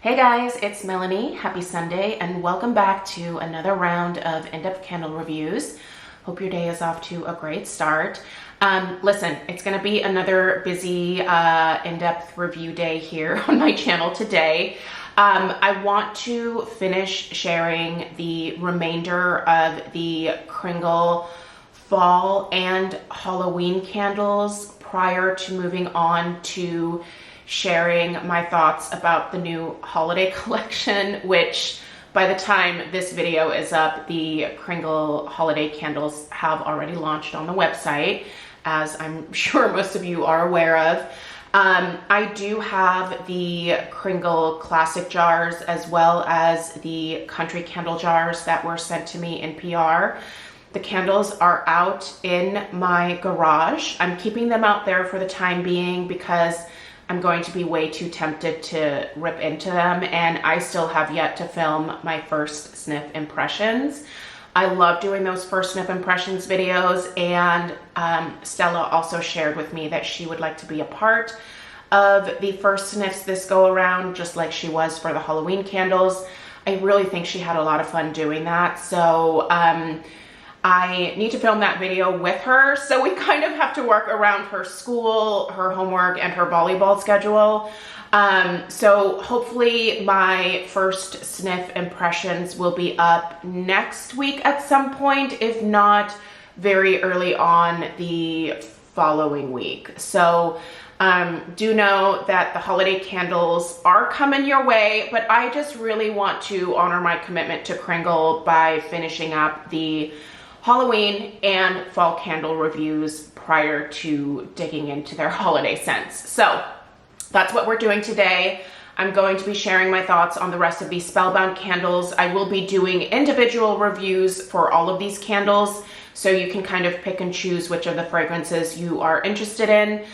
Hey guys, it's Melanie. Happy Sunday and welcome back to another round of in-depth candle reviews. Hope your day is off to a great start. Listen, it's going to be another busy in-depth review day here on my channel today. I want to finish sharing the remainder of the Kringle fall and Halloween candles prior to moving on to sharing my thoughts about the new holiday collection, which by the time this video is up, the Kringle holiday candles have already launched on the website, as I'm sure most of you are aware of. I do have the Kringle classic jars as well as the country candle jars that were sent to me in PR. The candles are out in my garage. I'm keeping them out there for the time being because I'm going to be way too tempted to rip into them, and I still have yet to film my first sniff impressions. I love doing those first sniff impressions videos, and Stella also shared with me that she would like to be a part of the first sniffs this go around, just like she was for the Halloween candles. I really think she had a lot of fun doing that, so I need to film that video with her, so we kind of have to work around her school, her homework, and her volleyball schedule. So hopefully my first sniff impressions will be up next week at some point, if not very early on the following week. So do know that the holiday candles are coming your way, but I just really want to honor my commitment to Kringle by finishing up the Halloween and fall candle reviews prior to digging into their holiday scents. So that's what we're doing today. I'm going to be sharing my thoughts on the rest of these Spellbound candles. I will be doing individual reviews for all of these candles, so you can kind of pick and choose which of the fragrances you are interested in.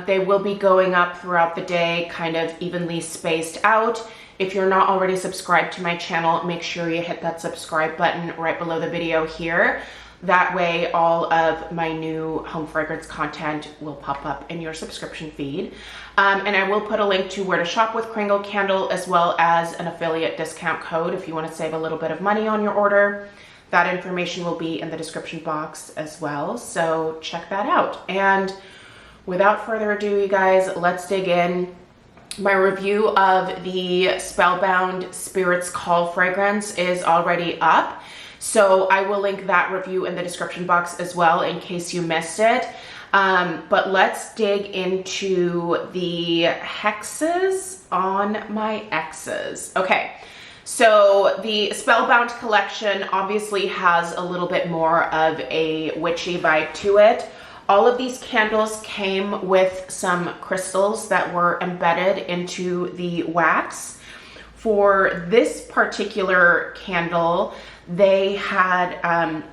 They will be going up throughout the day, kind of evenly spaced out. If you're not already subscribed to my channel, make sure you hit that subscribe button right below the video here. That way, all of my new home fragrance content will pop up in your subscription feed. And I will put a link to where to shop with Kringle Candle, as well as an affiliate discount code if you want to save a little bit of money on your order. That information will be in the description box as well, so check that out. And without further ado, you guys, let's dig in. My review of the Spellbound Spirits Call fragrance is already up, so I will link that review in the description box as well in case you missed it. But let's dig into the Hexes on my Exes. Okay, so the Spellbound collection obviously has a little bit more of a witchy vibe to it. All of these candles came with some crystals that were embedded into the wax. For this particular candle, they had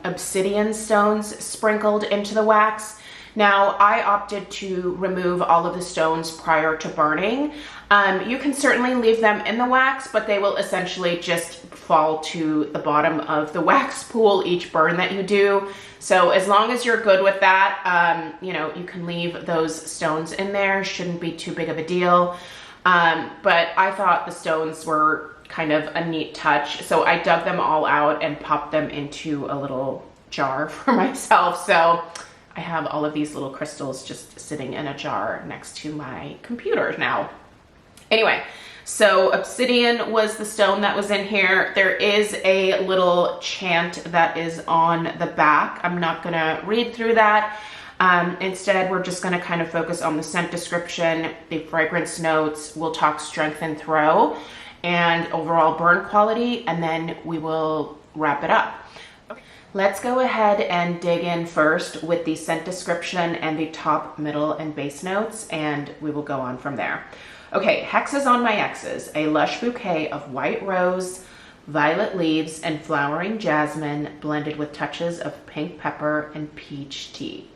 obsidian stones sprinkled into the wax. Now, I opted to remove all of the stones prior to burning. You can certainly leave them in the wax, but they will essentially just fall to the bottom of the wax pool each burn that you do. So as long as you're good with that, you know, you can leave those stones in there. Shouldn't be too big of a deal. But I thought the stones were kind of a neat touch. So I dug them all out and popped them into a little jar for myself. So I have all of these little crystals just sitting in a jar next to my computer now. Anyway, so obsidian was the stone that was in here. There is a little chant that is on the back. I'm not gonna read through that. Instead, we're just gonna kind of focus on the scent description, the fragrance notes. We'll talk strength and throw and overall burn quality, and then we will wrap it up. Let's go ahead and dig in first with the scent description and the top, middle, and base notes, and we will go on from there. Okay, Hexes on my Exes, a lush bouquet of white rose, violet leaves, and flowering jasmine blended with touches of pink pepper and peach tea.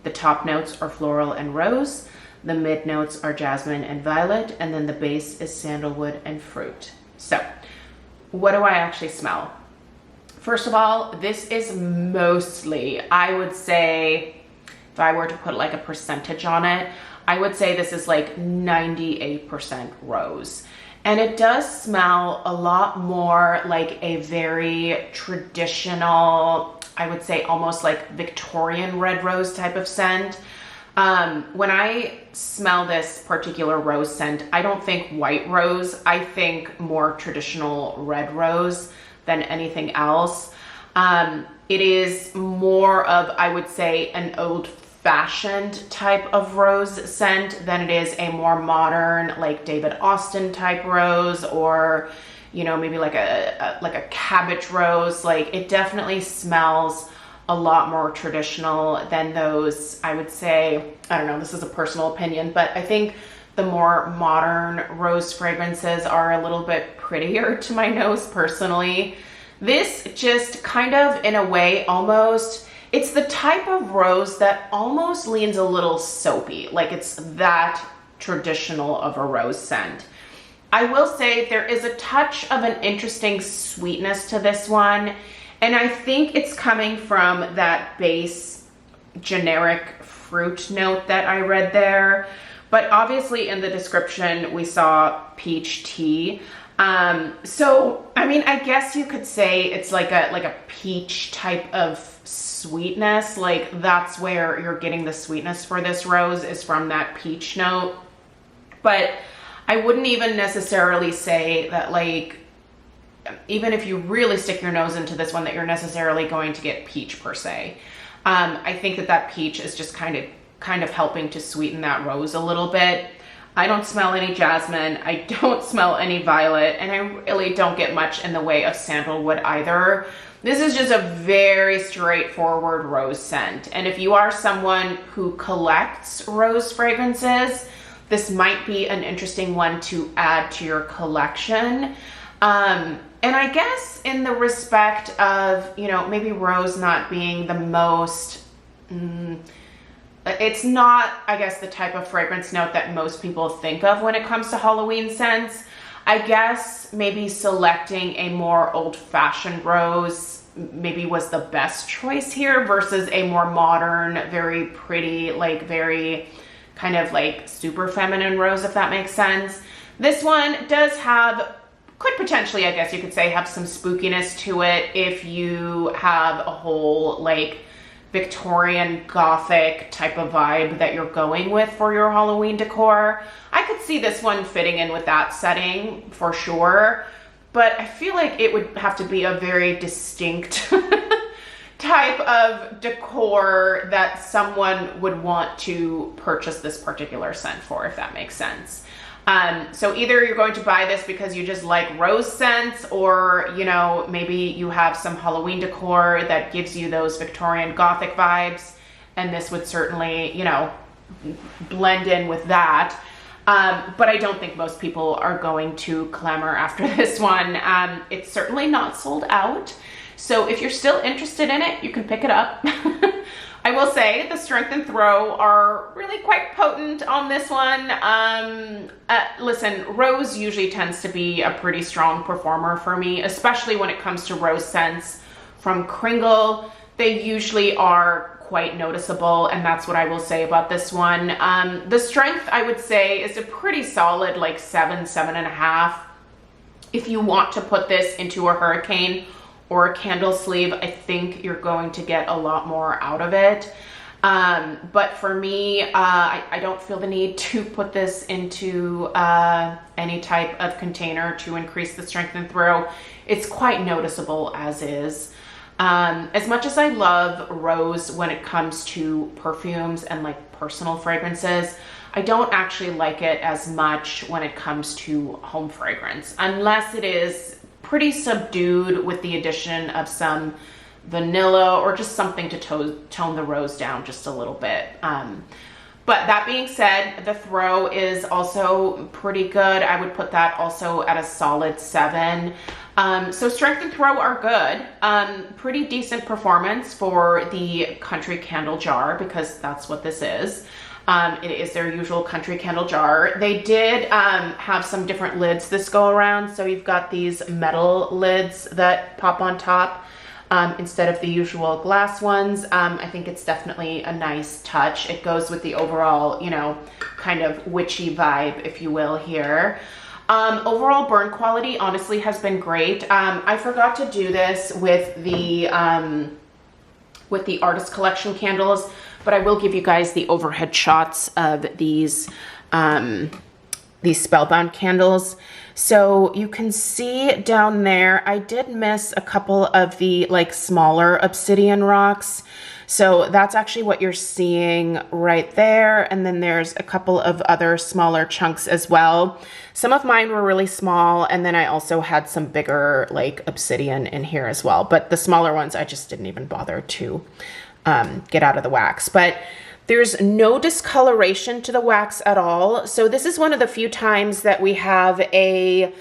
The top notes are floral and rose, the mid notes are jasmine and violet, and then the base is sandalwood and fruit. So, what do I actually smell? First of all, this is mostly, I would say, if I were to put like a percentage on it, I would say this is like 98% rose. And it does smell a lot more like a very traditional, I would say almost like Victorian red rose type of scent. When I smell this particular rose scent, I don't think white rose. I think more traditional red rose than anything else. It is more of, I would say, an old-fashioned type of rose scent than it is a more modern, like David Austin type rose, or, you know, maybe like a cabbage rose. Like, it definitely smells a lot more traditional than those, I would say, I don't know, this is a personal opinion, but I think the more modern rose fragrances are a little bit prettier to my nose personally. This just kind of, in a way, almost, it's the type of rose that almost leans a little soapy, like it's that traditional of a rose scent. I will say there is a touch of an interesting sweetness to this one, and I think it's coming from that base generic fruit note that I read there. But obviously in the description we saw peach tea. So I mean, I guess you could say it's like a peach type of sweetness. Like, that's where you're getting the sweetness for this rose, is from that peach note. But I wouldn't even necessarily say that, like, even if you really stick your nose into this one, that you're necessarily going to get peach per se. I think that peach is just kind of helping to sweeten that rose a little bit. I don't smell any jasmine, I don't smell any violet, and I really don't get much in the way of sandalwood either. This is just a very straightforward rose scent. And if you are someone who collects rose fragrances, this might be an interesting one to add to your collection. And I guess in the respect of, you know, maybe rose not being the most, it's not, I guess, the type of fragrance note that most people think of when it comes to Halloween scents. I guess maybe selecting a more old-fashioned rose maybe was the best choice here versus a more modern, very pretty, like very kind of like super feminine rose, if that makes sense. This one does have, could potentially, I guess you could say, have some spookiness to it if you have a whole like Victorian Gothic type of vibe that you're going with for your Halloween decor. I could see this one fitting in with that setting for sure, but I feel like it would have to be a very distinct type of decor that someone would want to purchase this particular scent for, if that makes sense. So either you're going to buy this because you just like rose scents, or, you know, maybe you have some Halloween decor that gives you those Victorian Gothic vibes, and this would certainly, you know, blend in with that. But I don't think most people are going to clamor after this one. It's certainly not sold out. So if you're still interested in it, you can pick it up. I will say the strength and throw are really quite potent on this one. Listen, rose usually tends to be a pretty strong performer for me, especially when it comes to rose scents from Kringle. They usually are quite noticeable, and that's what I will say about this one. The strength, I would say, is a pretty solid like 7, 7.5. If you want to put this into a hurricane or a candle sleeve, I think you're going to get a lot more out of it. But for me, I don't feel the need to put this into any type of container to increase the strength and throw. It's quite noticeable as is. As much as I love rose when it comes to perfumes and like personal fragrances, I don't actually like it as much when it comes to home fragrance, unless it is pretty subdued with the addition of some vanilla or just something to tone the rose down just a little bit. But that being said, the throw is also pretty good. I would put that also at a solid 7. So strength and throw are good. Pretty decent performance for the country candle jar, because that's what this is. It is their usual country candle jar. They did have some different lids this go around. So you've got these metal lids that pop on top instead of the usual glass ones. I think it's definitely a nice touch. It goes with the overall, you know, kind of witchy vibe, if you will, here. Overall burn quality honestly has been great. I forgot to do this with the Artist Collection candles, but I will give you guys the overhead shots of these Spellbound candles. So you can see down there, I did miss a couple of the like smaller obsidian rocks. So that's actually what you're seeing right there. And then there's a couple of other smaller chunks as well. Some of mine were really small. And then I also had some bigger like obsidian in here as well. But the smaller ones, I just didn't even bother to get out of the wax. But there's no discoloration to the wax at all. So this is one of the few times that we have a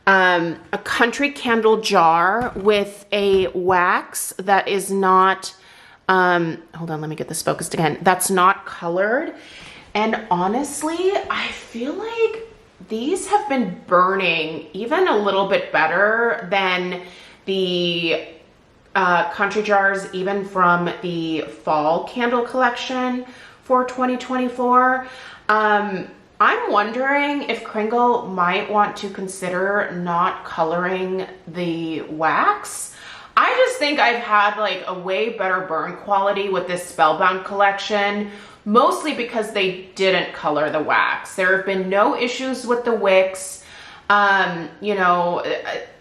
country candle jar with a wax that is not, hold on, let me get this focused again. That's not colored. And honestly, I feel like these have been burning even a little bit better than the country jars, even from the fall candle collection for 2024. I'm wondering if Kringle might want to consider not coloring the wax. I just think I've had like a way better burn quality with this Spellbound collection, mostly because they didn't color the wax. There have been no issues with the wicks. You know,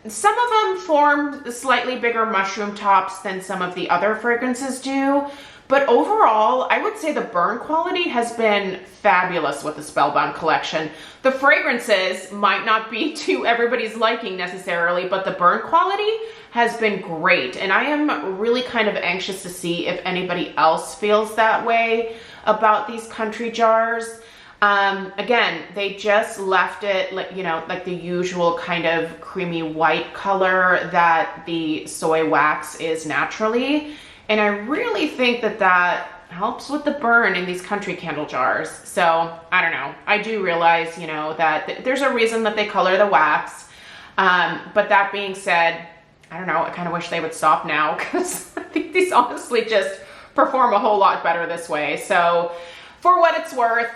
some of them form slightly bigger mushroom tops than some of the other fragrances do. But overall, I would say the burn quality has been fabulous with the Spellbound collection. The fragrances might not be to everybody's liking necessarily, but the burn quality has been great. And I am really kind of anxious to see if anybody else feels that way about these country jars. Again, they just left it like, you know, like the usual kind of creamy white color that the soy wax is naturally. And I really think that that helps with the burn in these country candle jars. So I don't know. I do realize, you know, that there's a reason that they color the wax. But that being said, I don't know. I kind of wish they would stop now because I think these honestly just perform a whole lot better this way. So for what it's worth,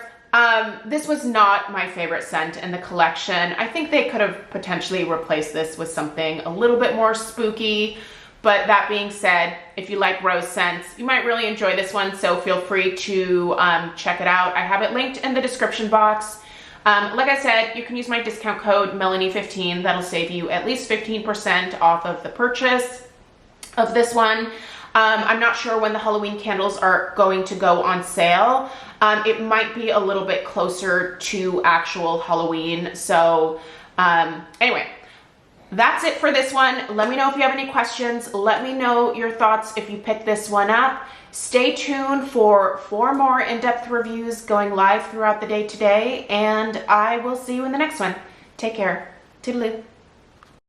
this was not my favorite scent in the collection. I think they could have potentially replaced this with something a little bit more spooky. But that being said, if you like rose scents, you might really enjoy this one. So feel free to check it out. I have it linked in the description box. Like I said, you can use my discount code Melanie15. That'll save you at least 15% off of the purchase of this one. I'm not sure when the Halloween candles are going to go on sale. It might be a little bit closer to actual Halloween. So anyway, that's it for this one. Let me know if you have any questions. Let me know your thoughts if you picked this one up. Stay tuned for 4 more in-depth reviews going live throughout the day today, and I will see you in the next one. Take care. Toodaloo.